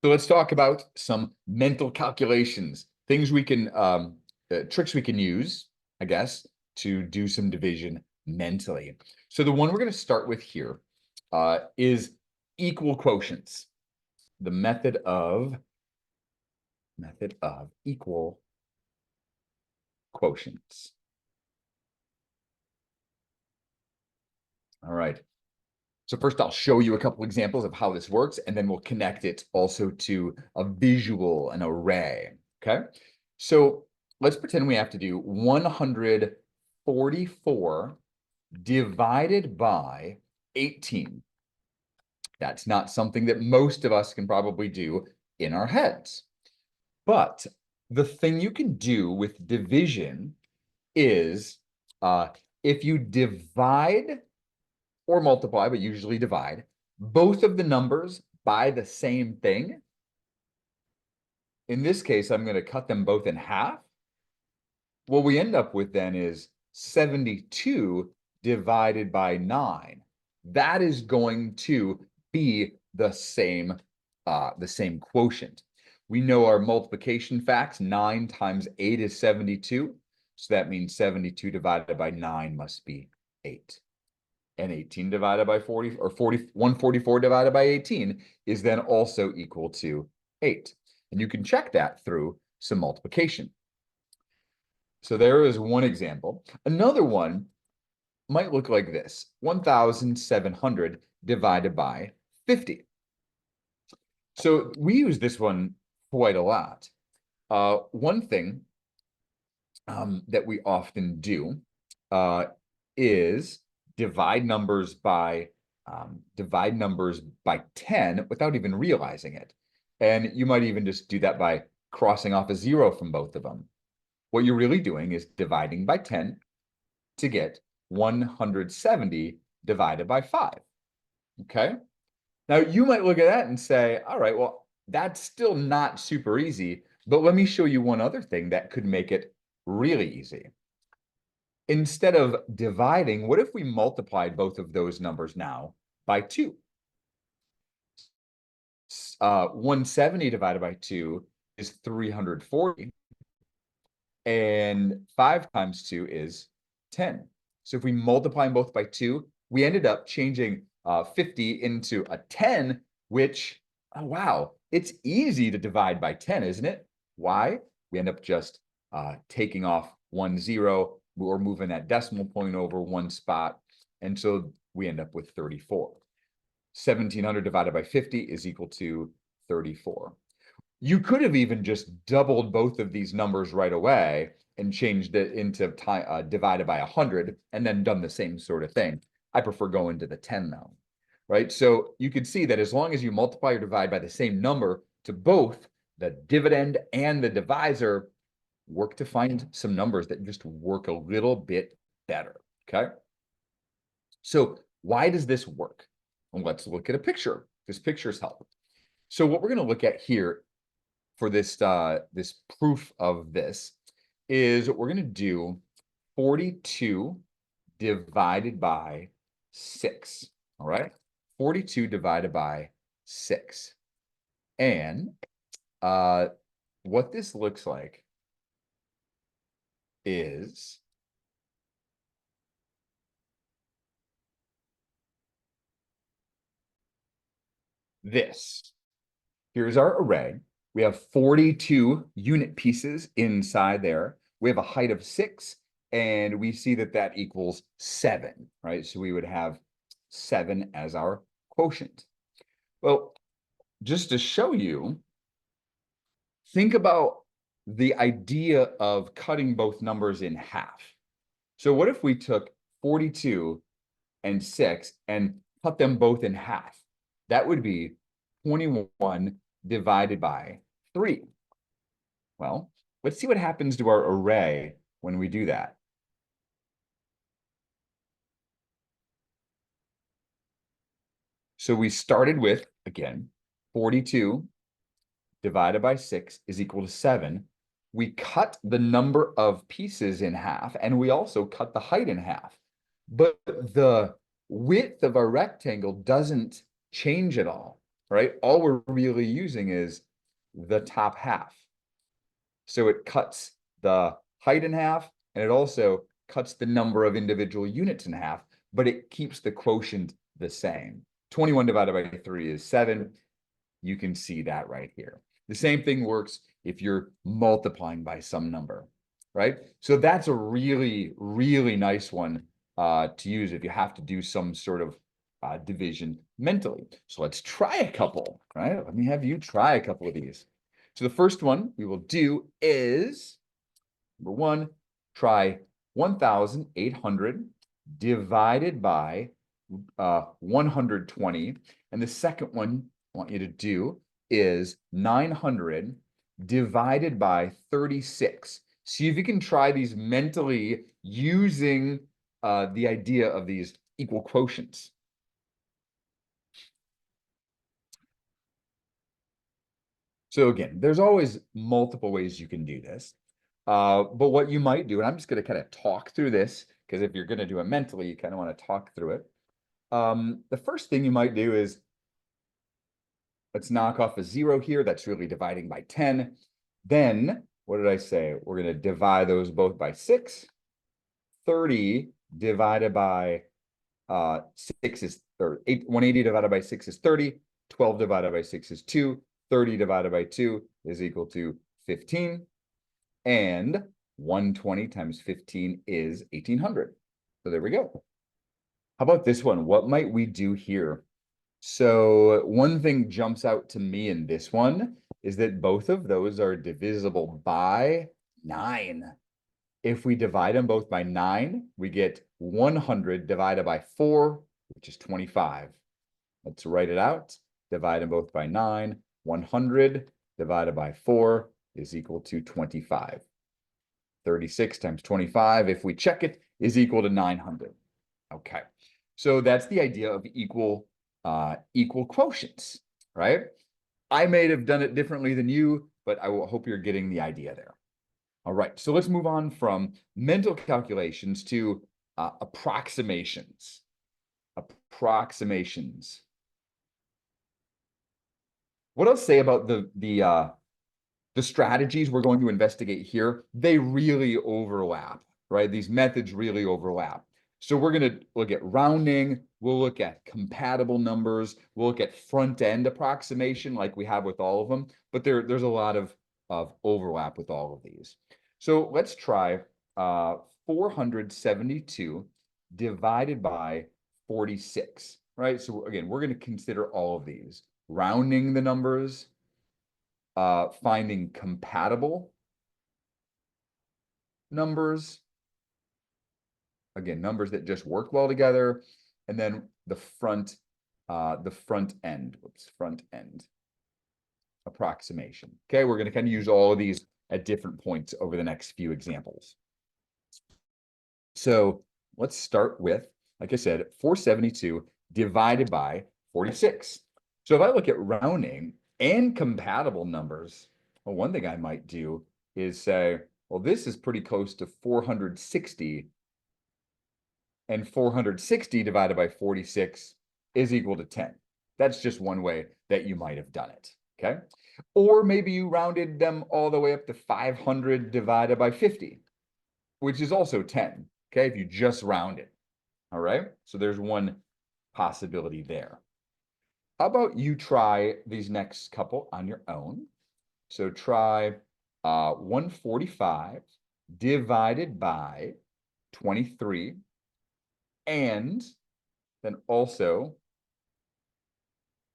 So let's talk about some mental calculations, things we can, tricks we can use, I guess, to do some division mentally. So the one we're going to start with here is equal quotients, the method of equal quotients. All right. So first I'll show you a couple examples of how this works, and then we'll connect it also to a visual, an array, okay? So let's pretend we have to do 144 divided by 18. That's not something that most of us can probably do in our heads. But the thing you can do with division is if you divide or multiply, but usually divide, both of the numbers by the same thing. In this case, I'm going to cut them both in half. What we end up with then is 72 divided by 9. That is going to be the same quotient. We know our multiplication facts. 9 times 8 is 72. So that means 72 divided by 9 must be 8. And 18 divided by 40, or 144 divided by 18 is then also equal to 8. And you can check that through some multiplication. So there is one example. Another one might look like this: 1,700 divided by 50. So we use this one quite a lot. One thing that we often do is divide numbers by 10 without even realizing it. And you might even just do that by crossing off a 0 from both of them. What you're really doing is dividing by 10 to get 170 divided by 5. Okay? Now, you might look at that and say, all right, well, that's still not super easy, but let me show you one other thing that could make it really easy. Instead of dividing, what if we multiplied both of those numbers now by 2? 170 divided by 2 is 340, and 5 times 2 is 10. So if we multiply them both by 2, we ended up changing 50 into a 10, which, oh, wow, it's easy to divide by 10, isn't it? Why? We end up just taking off 1 0, or moving that decimal point over one spot, and so we end up with 34. 1,700 divided by 50 is equal to 34. You could have even just doubled both of these numbers right away and changed it into divided by 100 and then done the same sort of thing. I prefer going to the 10 though, right? So you could see that as long as you multiply or divide by the same number to both the dividend and the divisor, work to find some numbers that just work a little bit better, okay? So why does this work? Well, let's look at a picture. This picture's help. So what we're going to look at here for this this proof of this is we're going to do 42 divided by 6. All right, 42 divided by 6. And what this looks like is this. Here's our array. We have 42 unit pieces inside there. We have a height of 6, and we see that that equals 7, right? So we would have 7 as our quotient. Well, just to show you, think about the idea of cutting both numbers in half. So what if we took 42 and 6 and cut them both in half? That would be 21 divided by 3. Well, let's see what happens to our array when we do that. So we started with, again, 42 divided by 6 is equal to 7. We cut the number of pieces in half, and we also cut the height in half. But the width of our rectangle doesn't change at all. right? All we're really using is the top half. So it cuts the height in half, and it also cuts the number of individual units in half, but it keeps the quotient the same. 21 divided by 3 is 7. You can see that right here. The same thing works if you're multiplying by some number, right? So that's a really, really nice one to use if you have to do some sort of division mentally. So let's try a couple, right? Let me have you try a couple of these. So the first one we will do is, number one, try 1,800 divided by 120. And the second one I want you to do is 900 divided by 36. See if you can try these mentally using the idea of these equal quotients. So again, there's always multiple ways you can do this. But what you might do, and I'm just going to kind of talk through this, because if you're going to do it mentally, you kind of want to talk through it. The first thing you might do is, let's knock off a 0 here. That's really dividing by 10. Then, what did I say? We're going to divide those both by 6. 30 divided by 6 is, or 180 divided by 6 is 30. 12 divided by 6 is 2. 30 divided by 2 is equal to 15. And 120 times 15 is 1,800. So there we go. How about this one? What might we do here? So one thing jumps out to me in this one is that both of those are divisible by 9. If we divide them both by 9, we get 100 divided by 4, which is 25. Let's write it out. Divide them both by 9. 100 divided by 4 is equal to 25. 36 times 25, if we check it, is equal to 900. Okay, so that's the idea of equal quotients, right? I may have done it differently than you, but I hope you're getting the idea there. All right, so let's move on from mental calculations to approximations. Approximations. What I'll say about the strategies we're going to investigate here, they really overlap, right? These methods really overlap. So we're going to look at rounding, we'll look at compatible numbers, we'll look at front-end approximation like we have with all of them, but there's a lot of overlap with all of these. So let's try 472 divided by 46, right? So again, we're going to consider all of these. Rounding the numbers, finding compatible numbers, again, numbers that just work well together, and then the front end approximation. Okay, we're going to kind of use all of these at different points over the next few examples. So let's start with, like I said, 472 divided by 46. So if I look at rounding and compatible numbers, well, one thing I might do is say, well, this is pretty close to 460, and 460 divided by 46 is equal to 10. That's just one way that you might have done it, okay? Or maybe you rounded them all the way up to 500 divided by 50, which is also 10, okay, if you just round it, all right? So there's one possibility there. How about you try these next couple on your own? So try 145 divided by 23, and then also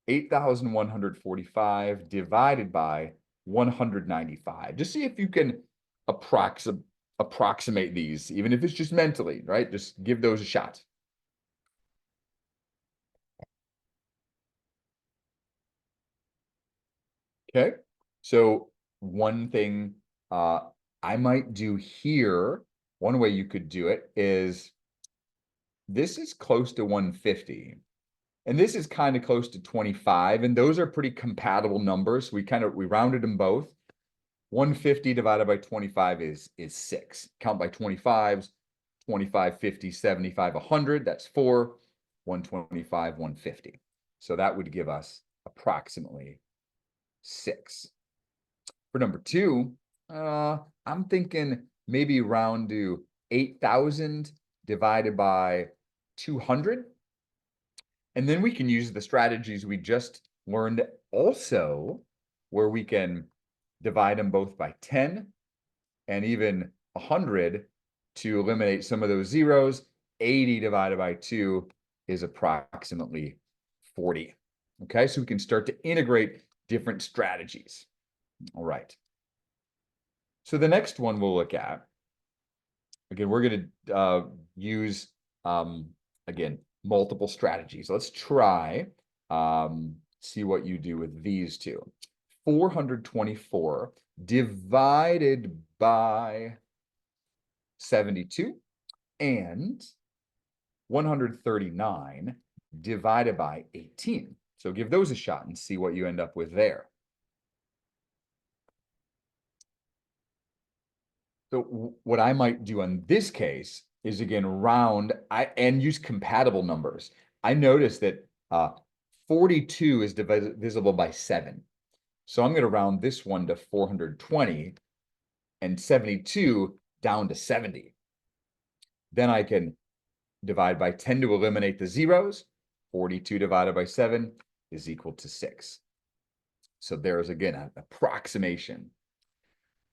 8,145 divided by 195. Just see if you can approximate these, even if it's just mentally, right? Just give those a shot. Okay, so one thing I might do here, one way you could do it is, this is close to 150. And this is kind of close to 25. And those are pretty compatible numbers. We rounded them both. 150 divided by 25 is 6. Count by 25s, 25, 50, 75, 100. That's 4. 125, 150. So that would give us approximately 6. For number 2, I'm thinking maybe round to 8,000 divided by 200. And then we can use the strategies we just learned also, where we can divide them both by 10 and even 100 to eliminate some of those zeros. 80 divided by 2 is approximately 40. Okay, so we can start to integrate different strategies. All right. So the next one we'll look at, again, we're going to use, again, multiple strategies. Let's try, see what you do with these two. 424 divided by 72 and 139 divided by 18. So give those a shot and see what you end up with there. So what I might do in this case is, again, round and use compatible numbers. I noticed that 42 is divisible by 7. So I'm going to round this one to 420 and 72 down to 70. Then I can divide by 10 to eliminate the zeros. 42 divided by 7 is equal to 6. So there's, again, an approximation.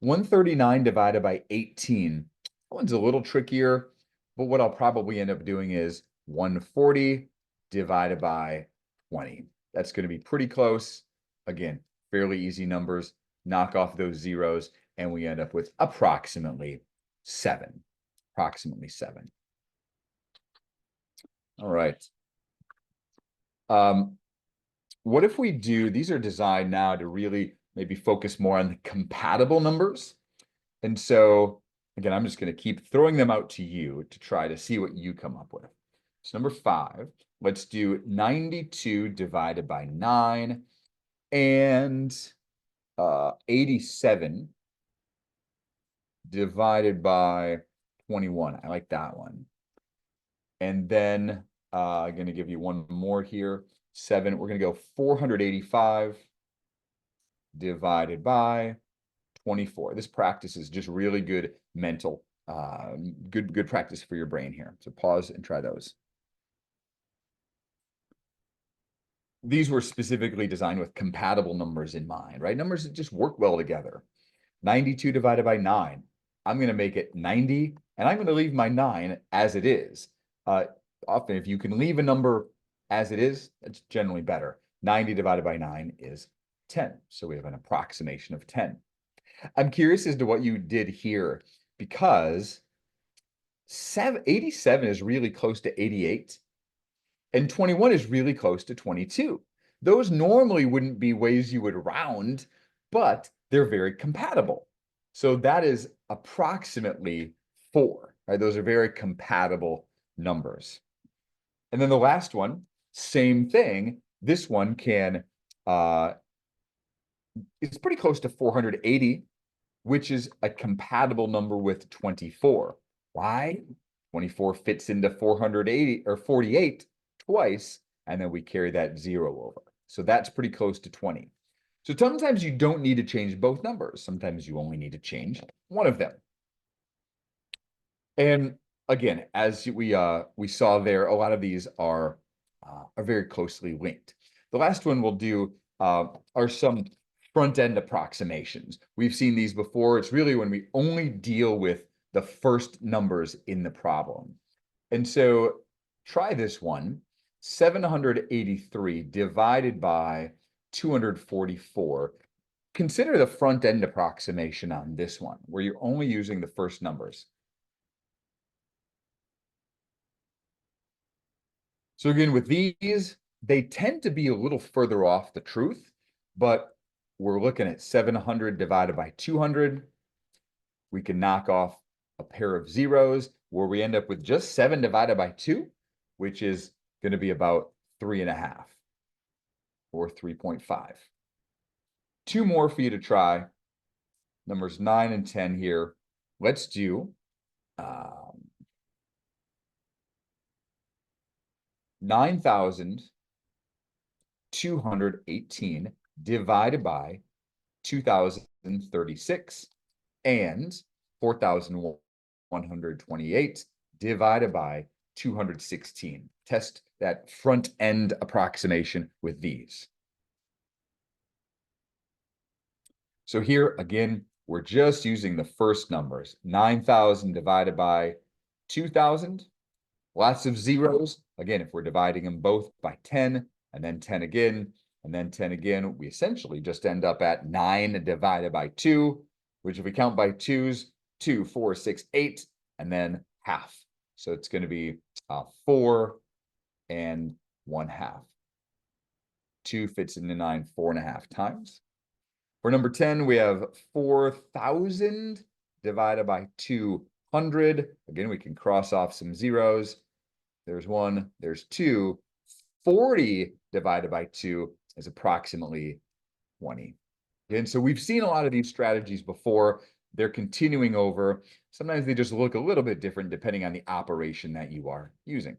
139 divided by 18. That one's a little trickier, but what I'll probably end up doing is 140 divided by 20. That's going to be pretty close. Again, fairly easy numbers. Knock off those zeros, and we end up with approximately 7. Approximately 7. All right. What if we do, these are designed now to really maybe focus more on the compatible numbers. And so, again, I'm just going to keep throwing them out to you to try to see what you come up with. So number 5, let's do 92 divided by 9 and 87 divided by 21. I like that one. And then I'm going to give you one more here. 7, we're going to go 485 divided by 24. This practice is just really good mental, good practice for your brain here. So pause and try those. These were specifically designed with compatible numbers in mind, right? Numbers that just work well together. 92 divided by 9. I'm going to make it 90, and I'm going to leave my 9 as it is. Often, if you can leave a number as it is, it's generally better. 90 divided by 9 is 10. So we have an approximation of 10. I'm curious as to what you did here, because 87 is really close to 88, and 21 is really close to 22. Those normally wouldn't be ways you would round, but they're very compatible. So that is approximately 4, right? Those are very compatible numbers. And then the last one, same thing. This one can, it's pretty close to 480, which is a compatible number with 24. Why? 24 fits into 480 or 48 twice, and then we carry that 0 over. So that's pretty close to 20. So sometimes you don't need to change both numbers. Sometimes you only need to change one of them. And again, as we saw there, a lot of these are very closely linked. The last one we'll do are some front-end approximations. We've seen these before. It's really when we only deal with the first numbers in the problem. And so try this one. 783 divided by 244. Consider the front-end approximation on this one, where you're only using the first numbers. So again, with these, they tend to be a little further off the truth, but we're looking at 700 divided by 200. We can knock off a pair of zeros, where we end up with just 7 divided by 2, which is going to be about 3.5 or 3.5. 2 more for you to try. Numbers 9 and 10 here. Let's do 9,200 218 divided by 2036 and 4128 divided by 216. Test that front end approximation with these. So here again, we're just using the first numbers. 9,000 divided by 2,000. Lots of zeros. Again, if we're dividing them both by 10 and then 10 again, and then 10 again, we essentially just end up at 9 divided by 2, which if we count by twos, 2, 4, 6, 8, and then half. So it's going to be 4 and 1/2. 2 fits into 9 4.5 times. For number 10, we have 4,000 divided by 200. Again, we can cross off some zeros. There's 1, there's 2. 40 divided by 2 is approximately 20. And so we've seen a lot of these strategies before. They're continuing over. Sometimes they just look a little bit different depending on the operation that you are using.